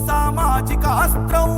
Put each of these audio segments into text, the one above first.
సామాజిక అస్త్రం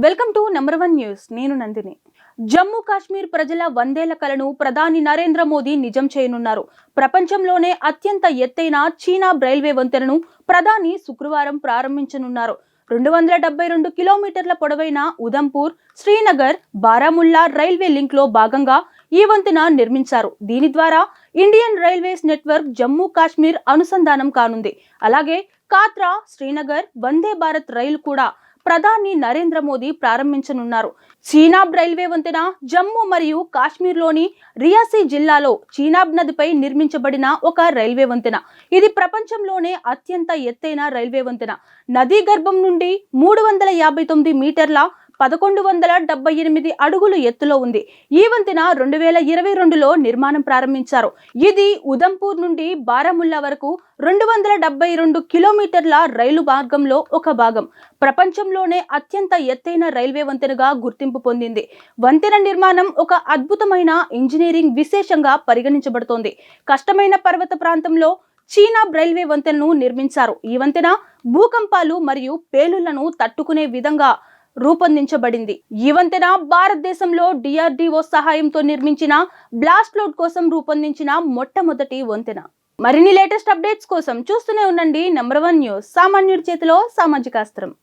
welcome to number 1 news. నేను నందిని. జమ్మూ కాశ్మీర్ ప్రజల 100 ఏళ్ల కలను ప్రధాని నరేంద్ర మోదీ నిజం చేయనున్నారు. ప్రపంచంలోనే అత్యంత ఎత్తైన చీనాబ్ రైల్వే వంతెనను ప్రధాని శుక్రవారం ప్రారంభించనున్నారు. 272 కిలోమీటర్ల పొడవైన ఉదంపూర్, శ్రీనగర్, బారాముల్లా రైల్వే లింక్ లో భాగంగా ఈ వంతెన నిర్మించారు. దీని ద్వారా Indian railways network Jammu Kashmir అనుసంధానం కానుంది. అలాగే కాత్రా, శ్రీనగర్ వందే భారత్ రైలు కూడా ప్రధాని నరేంద్ర మోదీ ప్రారంభించనున్నారు. చీనాబ్ రైల్వే వంతెన జమ్మూ మరియు కాశ్మీర్లోని రియాసీ జిల్లాలో చీనాబ్ నదిపై నిర్మించబడిన ఒక రైల్వే వంతెన. ఇది ప్రపంచంలోనే అత్యంత ఎత్తైన రైల్వే వంతెన. నదీ గర్భం నుండి 359 మీటర్ల 1178 అడుగులు ఎత్తులో ఉంది. ఈ వంతెన 2022లో నిర్మాణం ప్రారంభించారు. ఇది ఉదంపూర్ నుండి బారాముల్లా వరకు 272 కిలోమీటర్ల రైలు మార్గంలో ఒక భాగం. ప్రపంచంలోనే అత్యంత ఎత్తైన రైల్వే వంతెనగా గుర్తింపు పొందింది. వంతెన నిర్మాణం ఒక అద్భుతమైన ఇంజనీరింగ్ విశేషంగా పరిగణించబడుతోంది. కష్టమైన పర్వత ప్రాంతంలో చీనాబ్ రైల్వే వంతెనను నిర్మించారు. ఈ వంతెన భూకంపాలు మరియు పేలుళ్లను తట్టుకునే విధంగా రూపొందించబడింది. ఈ వంతెన భారతదేశంలో DRDO సహాయంతో నిర్మించిన బ్లాస్ట్ లోడ్ కోసం రూపొందించిన మొట్టమొదటి వంతెన. మరిన్ని లేటెస్ట్ అప్డేట్స్ కోసం చూస్తూనే ఉండండి నంబర్ 1 న్యూస్. సామాన్యుడి చేతిలో సామాజిక అస్త్రం.